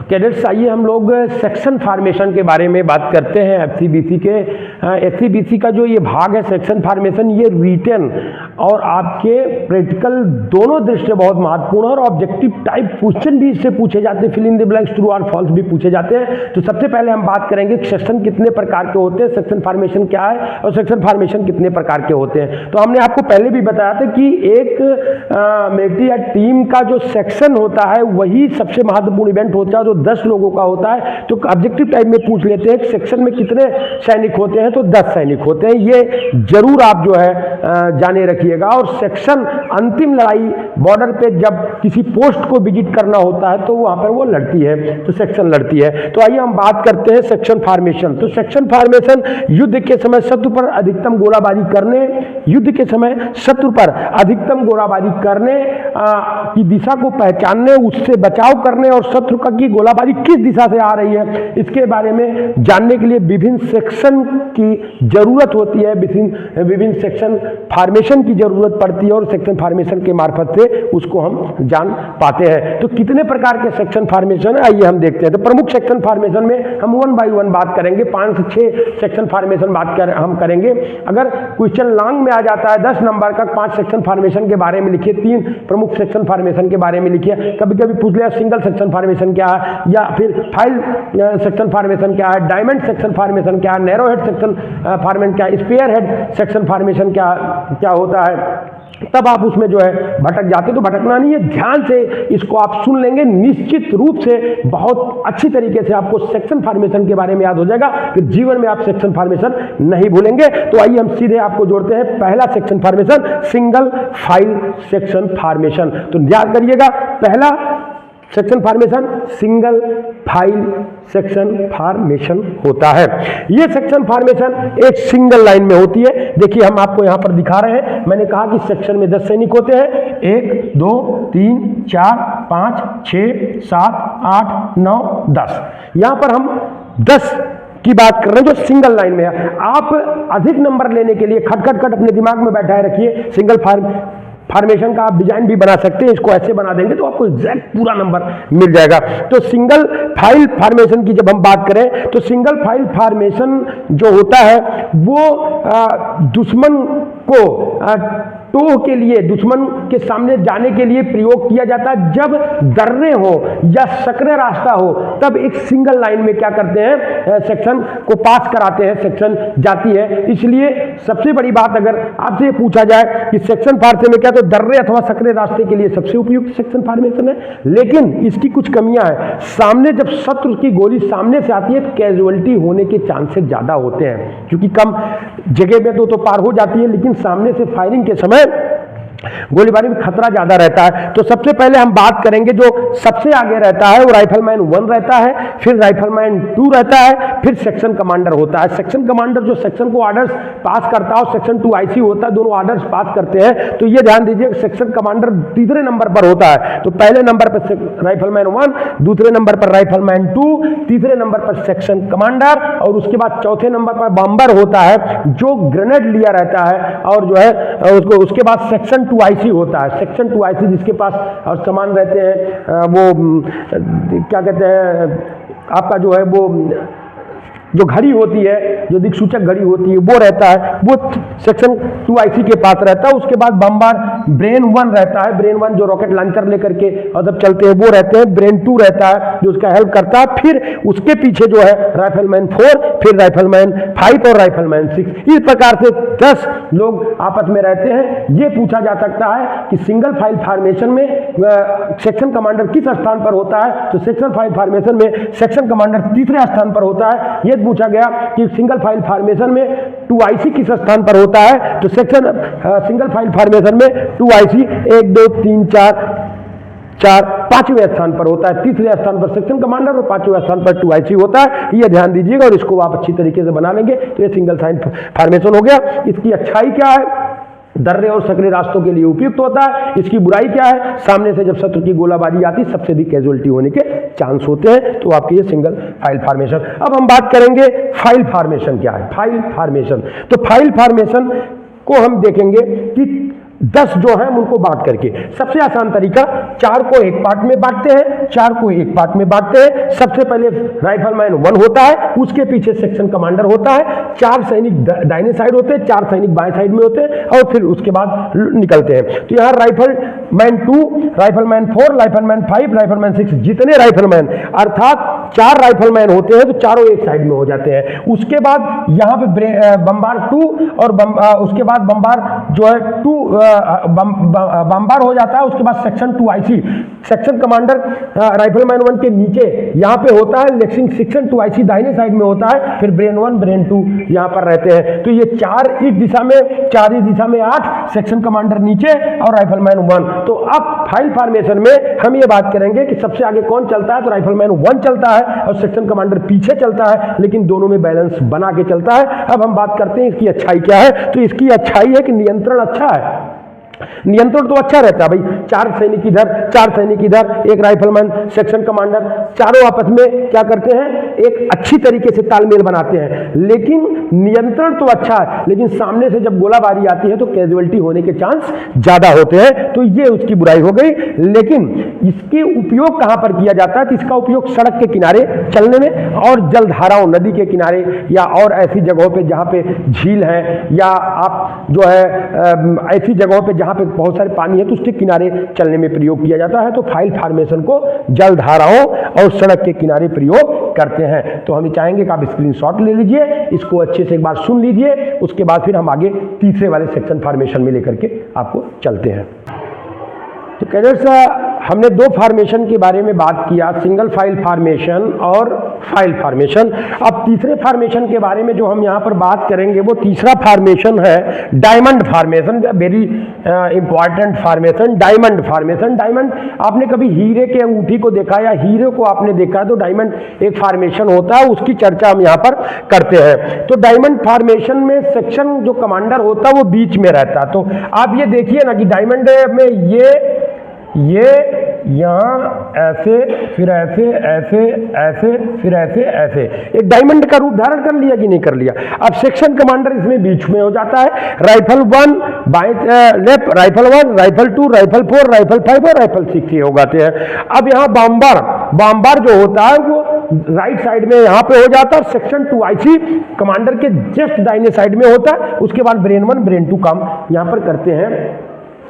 तो कैडेट्स आइए हम लोग सेक्शन फार्मेशन के बारे में बात करते हैं। एफसीबीसी के एफसीबीसी का जो ये भाग है सेक्शन फार्मेशन, ये रिटन और आपके प्रैक्टिकल दोनों दृष्टि बहुत महत्वपूर्ण है और ऑब्जेक्टिव टाइप क्वेश्चन भी इससे पूछे जाते हैं, fill in the blanks true और फॉल्स भी पूछे जाते हैं। तो सबसे पहले हम बात करेंगे सेक्शन कितने प्रकार के होते हैं, सेक्शन फार्मेशन क्या है और सेक्शन फार्मेशन कितने प्रकार के होते हैं। तो हमने आपको पहले भी बताया था कि एक मिलिट्री या टीम का जो सेक्शन होता है वही सबसे महत्वपूर्ण इवेंट होता है जो 10 लोगों का होता है। तो ऑब्जेक्टिव टाइप में पूछ लेते हैं सेक्शन में कितने सैनिक होते हैं, तो 10 सैनिक होते हैं। ये जरूर आप जो है जाने रखिएगा। और सेक्शन अंतिम लड़ाई बॉर्डर पे जब किसी पोस्ट को विजिट करना होता है तो वहां पर वो लड़ती है, तो सेक्शन लड़ती है। तो आइए हम बात करते हैं सेक्शन फार्मेशन। तो सेक्शन फार्मेशन युद्ध के समय शत्रु पर अधिकतम गोलाबारी करने, युद्ध के समय शत्रु पर अधिकतम गोलाबारी करने की दिशा को पहचानने, उससे बचाव करने और शत्रु का की गोलाबारी किस दिशा से आ रही है इसके बारे में जानने के लिए विभिन्न सेक्शन की जरूरत होती है, विभिन्न सेक्शन फार्मेशन की जरूरत पड़ती है और सेक्शन फार्मेशन के मार्फत से उसको हम जान पाते हैं। तो कितने प्रकार के सेक्शन फार्मेशन है आइए हम देखते हैं। तो प्रमुख सेक्शन फार्मेशन में हम 1 बाय 1 बात करेंगे, 5 से 6 सेक्शन फार्मेशन हम करेंगे। अगर क्वेश्चन लॉन्ग में आ जाता है 10 नंबर का, 5 सेक्शन फार्मेशन के बारे में लिखिए, 3 प्रमुख सेक्शन फार्मेशन के बारे में लिखिए। कभी कभी पूछ लिया सिंगल सेक्शन फार्मेशन क्या है, या फिर फाइल सेक्शन फार्मेशन क्या है, डायमंड सेक्शन फार्मेशन क्या है, नैरो हेड सेक्शन फार्मेशन क्या है, स्पेयर हेड सेक्शन फार्मेशन क्या होता है, तब आप उसमें जो है भटक जाते। तो भटकना नहीं है, ध्यान से इसको आप सुन लेंगे, निश्चित रूप से बहुत अच्छी तरीके से आपको सेक्शन फार्मेशन के बारे में याद हो जाएगा, फिर जीवन में आप सेक्शन फार्मेशन नहीं भूलेंगे। तो आइए हम सीधे आपको जोड़ते हैं। पहला section formation single file section formation. तो याद करिएगा, पहला section formation single file section formation होता है। यह सेक्शन फार्मेशन एक सिंगल लाइन में होती है। देखिए हम आपको यहां पर दिखा रहे हैं, मैंने कहा कि सेक्शन में 10 सैनिक होते हैं, 1 2 3 4 5 6 7 8 9 10। यहां पर हम 10 की बात कर रहे हैं जो सिंगल लाइन में है। आप अधिक नंबर लेने के लिए खट अपने दिमाग में बैठाए रखिए, सिंगल फार्मेशन का आप डिजाइन भी बना सकते हैं। इसको ऐसे बना देंगे तो आपको एग्जैक्ट पूरा नंबर मिल जाएगा। तो सिंगल फाइल फार्मेशन की जब हम बात करें तो सिंगल फाइल फार्मेशन जो होता है वो दुश्मन को टोह के लिए, दुश्मन के सामने जाने के लिए प्रयोग किया जाता है। जब दर्रे हो या सकरे रास्ता हो तब एक सिंगल लाइन में क्या करते हैं, सेक्शन को पास कराते हैं, सेक्शन जाती है। इसलिए सबसे बड़ी बात अगर आपसे पूछा जाए कि सेक्शन फार्मेशन में क्या, तो दर्रे अथवा सकरे रास्ते के लिए सबसे उपयुक्त सेक्शन फार्मेशन है। लेकिन इसकी कुछ कमियां हैं। सामने जब शत्रु की गोली सामने से आती है तो कैजुअलिटी होने के चांसेस ज्यादा होते हैं, क्योंकि कम जगह में तो पार हो जाती है, लेकिन सामने से फायरिंग के समय गोलीबारी में खतरा ज्यादा रहता है। तो सबसे पहले हम बात करेंगे जो सबसे आगे रहता है वो राइफलमैन 1 रहता है, फिर राइफलमैन 2 रहता है, फिर सेक्शन कमांडर होता है। सेक्शन कमांडर जो सेक्शन को ऑर्डर्स पास करता है और सेक्शन 2 आईसी होता है, दोनों ऑर्डर्स पास करते हैं। तो ये ध्यान दीजिए सेक्शन कमांडर तीसरे नंबर पर होता है। तो पहले नंबर पर राइफलमैन 1, दूसरे नंबर पर राइफलमैन 2, तीसरे नंबर पर सेक्शन कमांडर और उसके बाद चौथे नंबर पर बम्बर होता है जो ग्रेनेड लिया रहता है, और जो है उसके बाद सेक्शन 2 आईसी होता है। सेक्शन 2 आईसी जिसके पास और सामान रहते हैं वो क्या कहते हैं, आपका जो है वो जो घड़ी होती है, जो दिक्सूचक घड़ी होती है वो रहता है, वो सेक्शन 2 आईसी के पास रहता है। उसके बाद बम्बार ब्रेन 1 रहता है, ब्रेन 1 जो रॉकेट लॉन्चर लेकर के मतलब चलते हैं वो रहते हैं। ब्रेन 2 रहता है जो उसका हेल्प करता है। फिर उसके पीछे जो है राइफलमैन 4, फिर राइफलमैन 5 और राइफलमैन 6। इस प्रकार से 10 लोग आपस में रहते हैं। ये पूछा जा सकता है कि सिंगल फाइल फार्मेशन में सेक्शन कमांडर किस स्थान पर होता है, तो सेक्शन फाइल फार्मेशन में सेक्शन कमांडर तीसरे स्थान पर होता है। ये पूछा गया कि सिंगल फाइल फार्मेशन में 2 आईसी किस स्थान पर होता है, तो सेक्शन सिंगल फाइल फार्मेशन में 2 आईसी 1 2 3 4 5वें स्थान पर होता है। तीसरे स्थान पर सेक्शन कमांडर और 5वें स्थान पर 2 आईसी होता है। ये ध्यान दीजिएगा और इसको आप अच्छी तरीके से बना लेंगे तो ये सिंगल फाइल फार्मेशन हो गया। इसकी अच्छाई क्या है, दर्रे और सकरे रास्तों के लिए उपयुक्त होता है। इसकी बुराई क्या है, सामने से जब शत्रु की गोलाबारी आती है सबसे अधिक कैजुअलिटी होने के चांस होते हैं। तो आपके ये सिंगल फाइल फार्मेशन। अब हम बात करेंगे फाइल फार्मेशन क्या है। फाइल फार्मेशन, तो फाइल फार्मेशन को हम देखेंगे कि 10 जो है उनको बांट करके। सबसे आसान तरीका, 4 को एक पार्ट में बांटते हैं, 4 को एक पार्ट में बांटते हैं। सबसे पहले राइफलमैन 1 होता है, उसके पीछे सेक्शन कमांडर होता है, 4 सैनिक दाहिने साइड होते हैं, 4 सैनिक बाएं साइड में होते हैं और फिर उसके बाद निकलते हैं। तो यहाँ राइफलमैन 2, राइफलमैन 4, राइफलमैन 5, राइफलमैन 6, जितने राइफलमैन अर्थात 4 राइफलमैन होते हैं तो चारों एक साइड में हो जाते हैं। उसके बाद यहाँ पे बम्बार 2 और उसके बाद बम्बार जो है 2 बम्बार हो जाता है। उसके बाद section 2IC, section commander rifleman 1 के नीचे यहाँ पे होता है, लेकिन सेक्शन 2IC दाहिने साइड में होता है, फिर ब्रेन 1 ब्रेन 2 यहाँ पर रहते हैं। तो ये 4 इस दिशा में, 4 इस दिशा में 8, सेक्शन कमांडर नीचे और राइफलमैन 1। तो अब फाइल फॉर्मेशन में हम ये बात करेंगे कि सबसे आगे कौन चलता है, तो राइफलमैन 1 चलता है और सेक्शन कमांडर पीछे चलता है, लेकिन दोनों में बैलेंस बना के चलता है। अब हम बात करते हैं इसकी अच्छाई क्या है। तो इसकी अच्छाई है कि नियंत्रण अच्छा है, नियंत्रण तो अच्छा रहता है भाई। 4 सैनिक इधर, 4 सैनिक इधर, एक राइफलमैन, सेक्शन कमांडर, चारों आपस में क्या करते हैं, एक अच्छी तरीके से तालमेल बनाते हैं। लेकिन नियंत्रण तो अच्छा है, लेकिन सामने से जब गोलाबारी आती है तो कैजुअलिटी होने के चांस ज्यादा होते हैं। तो ये उसकी बुराई हो गई। लेकिन इसके उपयोग कहां पर किया जाता है, तो इसका उपयोग सड़क के किनारे चलने में और जलधाराओं, नदी के किनारे या और ऐसी जगहों पे जहां पे झील है या आप जो है ऐसी जगहों पे जहां पे बहुत सारे पानी है तो उसके किनारे चलने में प्रयोग किया जाता है। तो फाइल फॉर्मेशन को जलधाराओं और सड़क के किनारे प्रयोग करते हैं। तो हम चाहेंगे कि आप स्क्रीनशॉट ले लीजिए, इसको अच्छे से एक बार सुन लीजिए, उसके बाद फिर हम आगे तीसरे वाले सेक्शन फॉर्मेशन में लेकर के आपको चलते हैं। तो कैडेट्स, हमने 2 फॉर्मेशन के बारे में बात किया, सिंगल फाइल फॉर्मेशन और फाइल फॉर्मेशन। अब तीसरे फॉर्मेशन के बारे में जो हम यहाँ पर बात करेंगे वो तीसरा फॉर्मेशन है diamond formation, very important formation, diamond formation. Diamond, आपने कभी हीरे के अंगूठी को देखा या हीरे को आपने देखा तो डायमंड एक फॉर्मेशन होता है, उसकी चर्चा हम यहाँ पर करते हैं। तो डायमंड फॉर्मेशन में सेक्शन जो कमांडर होता है वो बीच में रहता है। तो आप ये देखिए ना कि डायमंड में ये यहाँ ऐसे, फिर ऐसे, ऐसे, ऐसे, फिर ऐसे, ऐसे, एक डायमंड का रूप धारण कर लिया कि नहीं कर लिया। अब सेक्शन कमांडर इसमें बीच में हो जाता है। राइफल 1 बाएं left, rifle 1, rifle 2, rifle 4, rifle 5 और राइफल 6 ये हो जाते हैं। अब यहाँ बम्बार जो होता है वो राइट साइड में यहाँ पे हो जाता है, सेक्शन 2IC कमांडर के जस्ट दाहिने साइड में होता है। उसके बाद ब्रेन 1 ब्रेन 2 काम यहाँ पर करते हैं,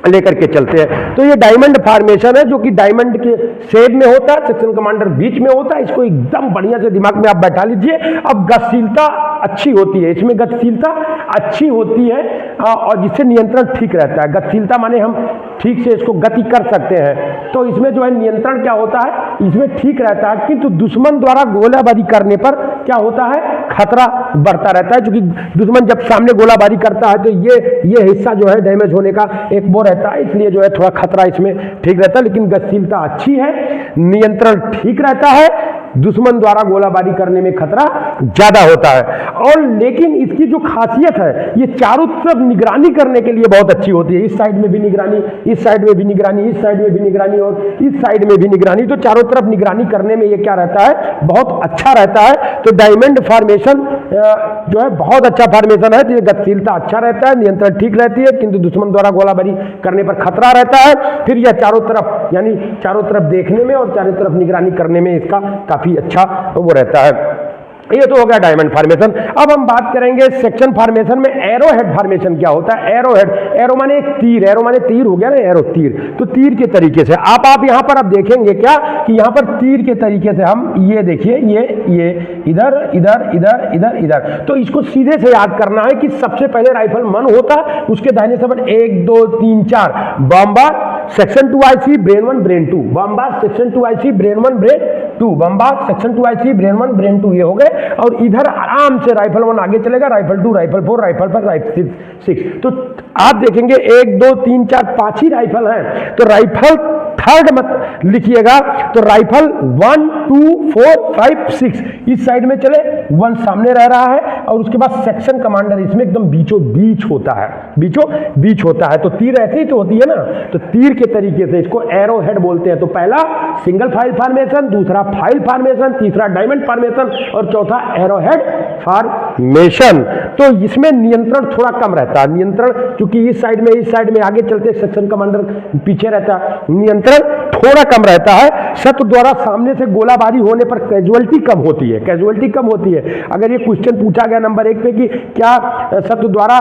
लेकर के चलते हैं। तो ये डायमंड फॉर्मेशन है जो कि डायमंड के शेप में होता है, सेक्शन कमांडर बीच में होता है। इसको एकदम बढ़िया से दिमाग में आप बैठा लीजिए। अब गतिशीलता अच्छी होती है, इसमें गतिशीलता अच्छी होती है और जिससे नियंत्रण ठीक रहता है। गतिशीलता माने हम ठीक से इसको गति कर सकते हैं। तो इसमें जो है नियंत्रण क्या होता है, इसमें ठीक रहता है, किंतु दुश्मन द्वारा गोलाबारी करने पर क्या होता है, खतरा बढ़ता रहता है। क्योंकि दुश्मन जब सामने गोलाबारी करता है तो ये हिस्सा जो है डैमेज होने का एक वो रहता है, इसलिए जो है थोड़ा खतरा इसमें ठीक रहता है। लेकिन गतिशीलता अच्छी है, नियंत्रण ठीक रहता है, दुश्मन द्वारा गोलाबारी करने में खतरा ज्यादा होता है। और लेकिन इसकी जो खासियत है, ये चारों तरफ निगरानी करने के लिए बहुत अच्छी होती है। इस साइड में भी निगरानी, इस साइड में भी निगरानी, इस साइड में भी निगरानी और इस साइड में भी निगरानी। तो चारों तरफ निगरानी करने में ये क्या रहता है, बहुत अच्छा रहता है। तो डायमंड फॉर्मेशन जो है बहुत अच्छा फॉर्मेशन है। तो ये गतिशीलता अच्छा रहता है, नियंत्रण ठीक रहती है, किंतु दुश्मन द्वारा गोलाबारी करने पर खतरा रहता है। फिर यह चारों तरफ यानी चारों तरफ देखने में और चारों तरफ निगरानी करने में इसका काफी अच्छा वो रहता है। ये तो हो गया डायमंड फॉर्मेशन। अब हम बात करेंगे सेक्शन फॉर्मेशन में एरो हेड फॉर्मेशन क्या होता है। एरो हेड, एरो माने एक तीर, एरो माने तीर हो गया ना, एरो तीर। तो तीर के तरीके से आप यहाँ पर अब देखेंगे क्या कि यहाँ पर तीर के तरीके से हम ये देखिए, ये इधर इधर इधर इधर इधर। तो इसको सीधे से याद करना है कि सबसे पहले राइफल मन होता है, उसके दाहिने से 1 2 3 4 bomber, section 2IC brain 1 brain 2, bomber section 2IC brain 1 brain 2, bomber section 2IC brain 1 brain 2, ये हो गए। और इधर आराम से राइफल 1 आगे चलेगा, राइफल 2, राइफल 4, राइफल 5, राइफल 6। तो आप देखेंगे 1 2 3 4 5 ही राइफल हैं। तो राइफल थर्ड मत लिखिएगा, तो राइफल 1 2 4 5 6 इस साइड में चले, 1 सामने रह रहा है और उसके बाद सेक्शन कमांडर इसमें एकदम बीचों बीच होता है, बीचों बीच होता है। तो तीर ऐसे ही तो होती है ना, तो तीर के तरीके से इसको एरो हेड बोलते हैं। तो पहला सिंगल फाइल फॉर्मेशन, दूसरा फाइल फॉर्मेशन, तीसरा डायमंड फॉर्मेशन और चौथा एरो हेड फॉर्मेशन। तो इसमें नियंत्रण थोड़ा कम रहता है। नियंत्रण क्योंकि इस साइड में आगे चलते सेक्शन कमांडर पीछे रहता है, नियंत्रण थोड़ा कम रहता है। शत्रु द्वारा सामने से गोलाबारी होने पर कैजुअलिटी कम होती है, कैजुअलिटी कम होती है। अगर ये क्वेश्चन पूछा गया नंबर 1 पे कि क्या शत्रु द्वारा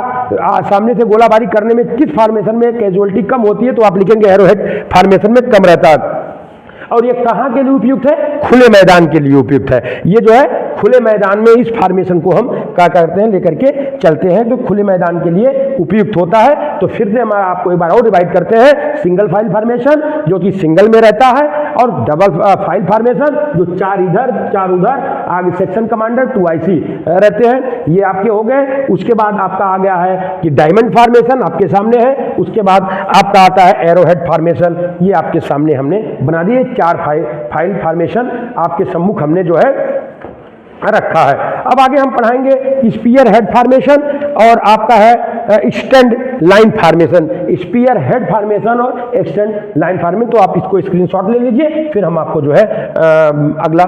सामने से गोलाबारी करने में किस फॉर्मेशन में कैजुअलिटी कम होती है, तो आप लिखेंगे एरोहेड फॉर्मेशन में कम रहता है। और ये कहां के लिए उपयुक्त है? खुले मैदान के लिए उपयुक्त है। ये जो है खुले मैदान में इस फॉर्मेशन को हम क्या करते हैं, लेकर के चलते हैं, तो खुले मैदान के लिए उपयुक्त होता है। तो फिर से हम आपको एक बार और डिवाइड करते हैं। सिंगल फाइल फॉर्मेशन जो कि सिंगल में रहता है, और डबल फाइल फॉर्मेशन जो 4 इधर 4 उधर, आगे सेक्शन कमांडर 2 IC रहते हैं। ये आपके हो गए। उसके बाद आपका आ गया है कि डायमंड फॉर्मेशन आपके सामने है। उसके बाद आपका आता है एरोहेड फॉर्मेशन, ये आपके सामने हमने बना दिए। 4 फाइल फॉर्मेशन आपके सम्मुख हमने जो है रखा है। अब आगे हम पढ़ाएंगे स्पीयर हेड फॉर्मेशन और आपका है extend line formation. Spear head formation और एक्सटेंड लाइन फॉर्मेशन, तो आप इसको स्क्रीनशॉट ले लीजिए, फिर हम आपको जो है अगला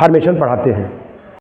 फॉर्मेशन पढ़ाते हैं।